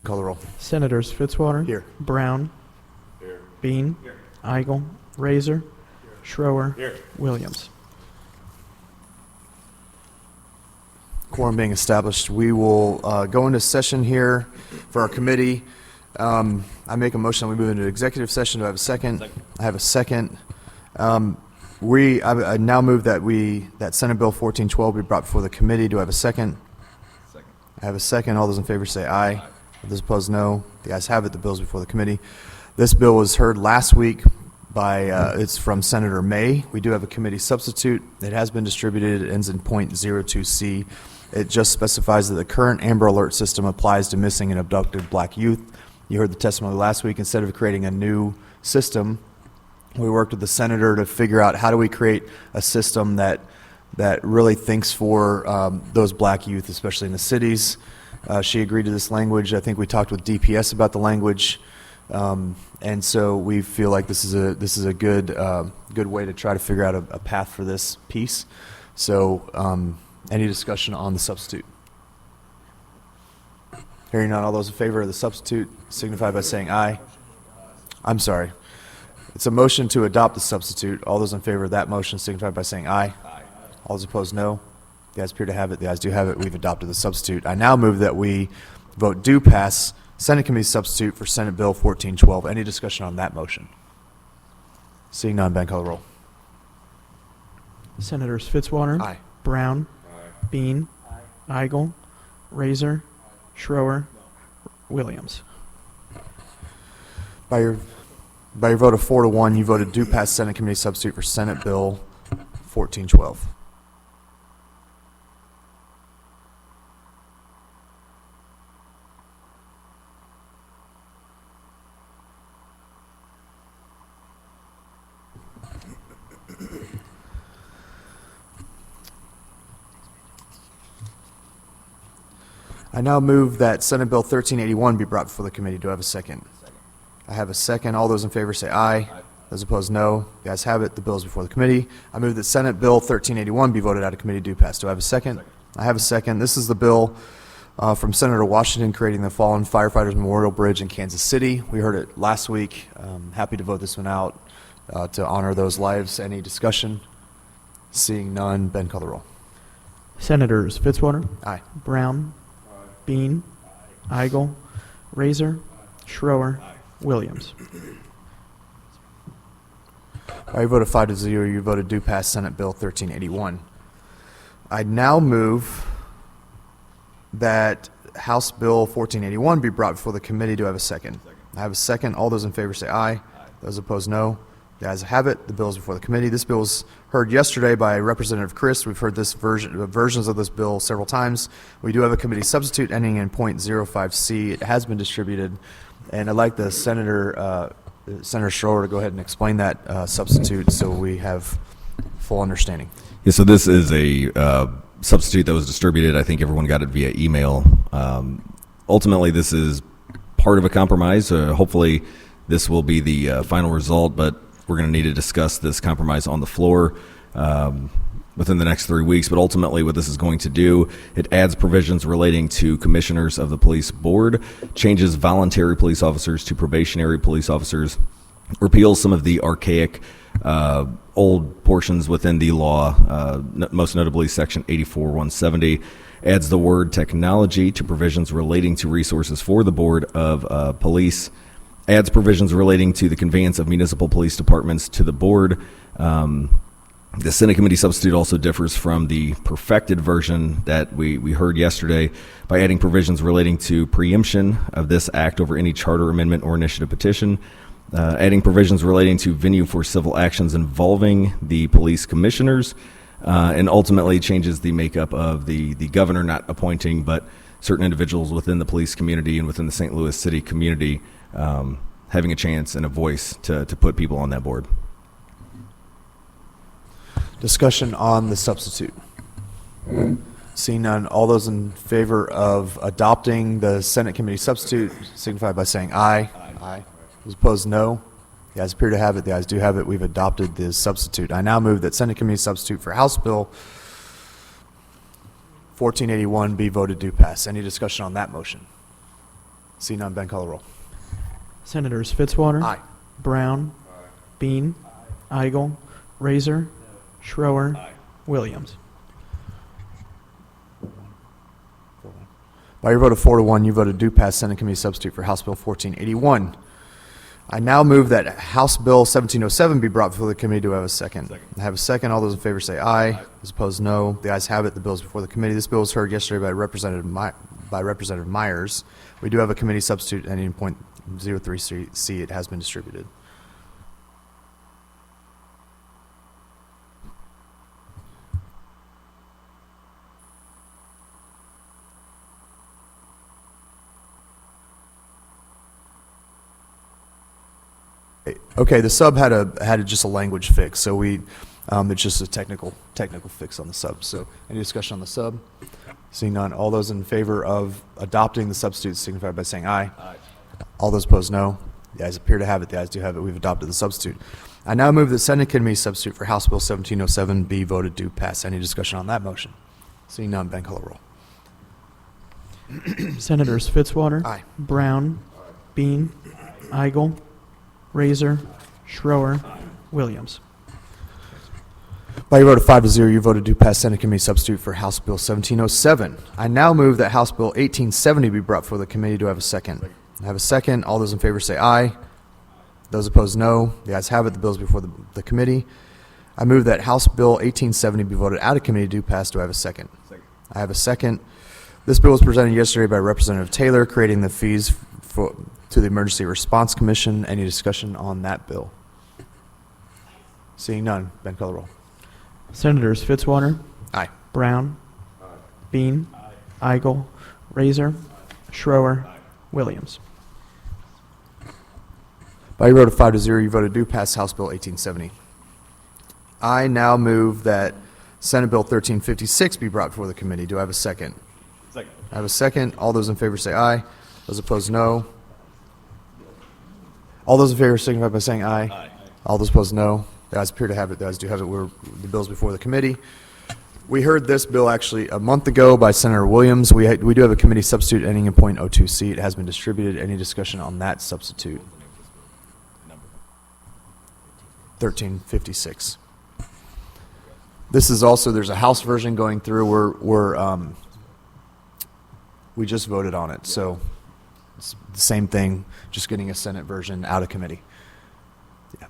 call the roll. Senators Fitzwater, Here. Brown, Here. Bean, Here. Eigel, Razor, Schroer, Here. Williams. Quorum being established, we will go into session here for our committee. I make a motion that we move into executive session. Do I have a second? I have a second. I now move that Senate Bill 1412 be brought before the committee. Do I have a second? Second. I have a second. All those in favor say aye. Aye. Those opposed, no. The ayes have it. The bill is before the committee. This bill was heard last week by, it's from Senator May. We do have a committee substitute. It has been distributed. It ends in .02C. It just specifies that the current Amber Alert System applies to missing and abducted black youth. You heard the testimony last week. Instead of creating a new system, we worked with the senator to figure out how do we create a system that really thinks for those black youth, especially in the cities. She agreed to this language. I think we talked with DPS about the language, and so we feel like this is a good way to try to figure out a path for this piece. So, any discussion on the substitute? Hearing none, all those in favor of the substitute signify by saying aye. I'm sorry. It's a motion to adopt the substitute. All those in favor of that motion signify by saying aye. Aye. All those opposed, no. The ayes appear to have it. The ayes do have it. We've adopted the substitute. I now move that we vote do pass Senate Committee substitute for Senate Bill 1412. Any discussion on that motion? Seeing none, Ben, call the roll. Senators Fitzwater, Aye. Brown, Aye. Bean, Eigel, Razor, Schroer, Williams. By your vote of 4-1, you voted do pass Senate Committee substitute for Senate Bill 1412. I now move that Senate Bill 1381 be brought before the committee. Do I have a second? I have a second. All those in favor say aye. Aye. Those opposed, no. The ayes have it. The bill is before the committee. I move that Senate Bill 1381 be voted out of committee. Do pass. Do I have a second? Second. I have a second. This is the bill from Senator Washington creating the Fallen Firefighters Memorial Bridge in Kansas City. We heard it last week. Happy to vote this one out to honor those lives. Any discussion? Seeing none, Ben, call the roll. Senators Fitzwater, Aye. Brown, Bean, Eigel, Razor, Schroer, Williams. By your vote of 5-0, you voted do pass Senate Bill 1381. I now move that House Bill 1481 be brought before the committee. Do I have a second? Second. I have a second. All those in favor say aye. Those opposed, no. The ayes have it. The bill is before the committee. This bill was heard yesterday by Representative Chris. We've heard this versions of this bill several times. We do have a committee substitute ending in .05C. It has been distributed, and I'd like the Senator Schroer to go ahead and explain that substitute so we have full understanding. Yeah, so this is a substitute that was distributed. I think everyone got it via email. Ultimately, this is part of a compromise. Hopefully, this will be the final result, but we're going to need to discuss this compromise on the floor within the next 3 weeks. But ultimately, what this is going to do, it adds provisions relating to commissioners of the police board, changes voluntary police officers to probationary police officers, repeals some of the archaic old portions within the law, most notably Section 84-170, adds the word technology to provisions relating to resources for the board of police, adds provisions relating to the conveyance of municipal police departments to the board. The Senate committee substitute also differs from the perfected version that we heard yesterday by adding provisions relating to preemption of this act over any charter amendment or initiative petition, adding provisions relating to venue for civil actions involving the police commissioners, and ultimately changes the makeup of the governor not appointing but certain individuals within the police community and within the St. Louis City community having a chance and a voice to put people on that board. Discussion on the substitute. Seeing none, all those in favor of adopting the Senate committee substitute signify by saying aye. Aye. Those opposed, no. The ayes appear to have it. The ayes do have it. We've adopted the substitute. I now move that Senate committee substitute for House Bill 1481 be voted do pass. Any discussion on that motion? Seeing none, Ben, call the roll. Senators Fitzwater. Aye. Brown. Bean. Eigel. Razor. Schroer. Williams. By your vote of 4-1, you voted do pass Senate Committee Substitute for House Bill 1481. I now move that House Bill 1707 be brought before the committee. Do I have a second? I have a second. All those in favor say aye. Those opposed, no. The ayes have it. The bill is before the committee. This bill was heard yesterday by Representative Myers. We do have a committee substitute ending in .03C. It has been distributed. Okay, the sub had just a language fix, so it's just a technical fix on the sub. So, any discussion on the sub? Seeing none, all those in favor of adopting the substitute signify by saying aye. Aye. All those opposed, no. The ayes appear to have it. The ayes do have it. We've adopted the substitute. I now move that Senate Committee substitute for House Bill 1707 be voted do pass. Any discussion on that motion? Seeing none, Ben, call the roll. Senators Fitzwater. Aye. Brown. Bean. Eigel. Razor. Schroer. Williams. By your vote of 5-0, you voted to pass Senate Committee substitute for House Bill 1707. I now move that House Bill 1870 be brought before the committee. Do I have a second? I have a second. All those in favor say aye. Those opposed, no. The ayes have it. The bill is before the committee. I move that House Bill 1870 be voted out of committee. Do pass. Do I have a second? Second. I have a second. This bill was presented yesterday by Representative Taylor, creating the fees to the Emergency Response Commission. Any discussion on that bill? Seeing none, Ben, call the roll. Senators Fitzwater. Aye. Brown. Bean. Eigel. Razor. Schroer. Williams. By your vote of 5-0, you voted do pass House Bill 1870. I now move that Senate Bill 1356 be brought before the committee. Do I have a second? Second. I have a second. All those in favor say aye. Those opposed, no. All those in favor signify by saying aye. Aye. All those opposed, no. The ayes appear to have it. The ayes do have it. The bill's before the committee. We heard this bill actually a month ago by Senator Williams. We do have a committee substitute ending in .02C. It has been distributed. Any discussion on that substitute? 1356. This is also, there's a House version going through. We just voted on it, so it's the same thing, just getting a Senate version out of committee. Yeah.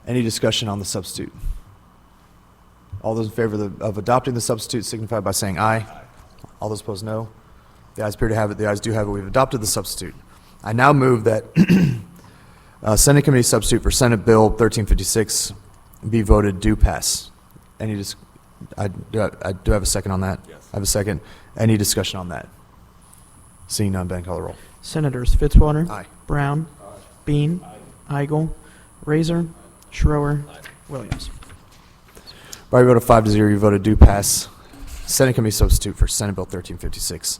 Any discussion on the substitute? All those in favor of adopting the substitute signify by saying aye. Aye. All those opposed, no. The ayes appear to have it. The ayes do have it. We've adopted the substitute. I now move that Senate Committee substitute for Senate Bill 1356 be voted do pass. I do have a second on that? Yes. I have a second. Any discussion on that? Seeing none, Ben, call the roll. Senators Fitzwater. Aye. Brown. Aye. Bean. Aye. Eigel. Razor. Schroer. Williams. By your vote of 5-0, you voted do pass Senate Committee substitute for Senate Bill 1356.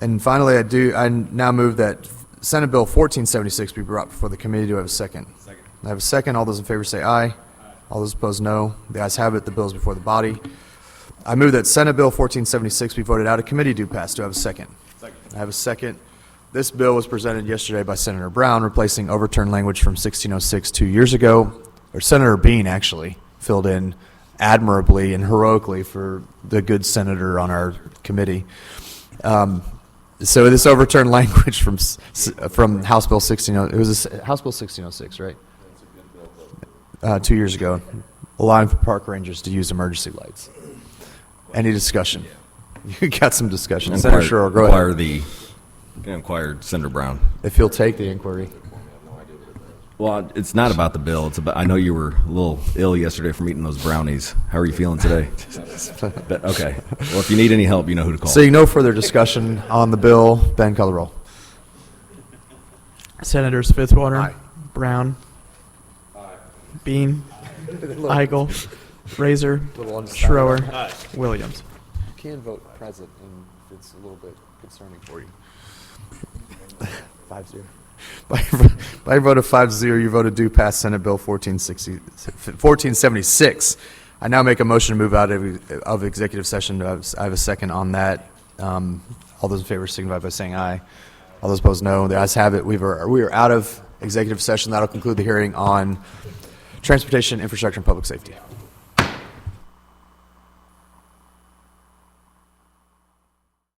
And finally, I now move that Senate Bill 1476 be brought before the committee. Do I have a second? Second. I have a second. All those in favor say aye. Aye. All those opposed, no. The ayes have it. The bill is before the body. I move that Senate Bill 1476 be voted out of committee. Do pass. Do I have a second? Second. I have a second. This bill was presented yesterday by Senator Brown, replacing overturned language from 1606 2 years ago, or Senator Bean actually filled in admirably and heroically for the good senator on our committee. So this overturned language from House Bill 1606, it was House Bill 1606, right? 2 years ago, allowing for park rangers to use emergency lights. Any discussion? You got some discussion. Senator Sherrill, go ahead. Inquire Senator Brown. If he'll take the inquiry. Well, it's not about the bill. It's about. I know you were a little ill yesterday from eating those brownies. How are you feeling today? Okay. Well, if you need any help, you know who to call. Seeing no further discussion on the bill, Ben, call the roll. Senators Fitzwater. Aye. Brown. Bean. Eigel. Razor. Schroer. Williams. You can vote present, and it's a little bit concerning for you. 5-0. By a vote of 5-0, you voted do pass Senate Bill 1476. I now make a motion to move out of executive session. I have a second on that. All those in favor signify by saying aye. All those opposed, no. The ayes have it. We are out of executive session. That'll conclude the hearing on transportation, infrastructure, and public safety.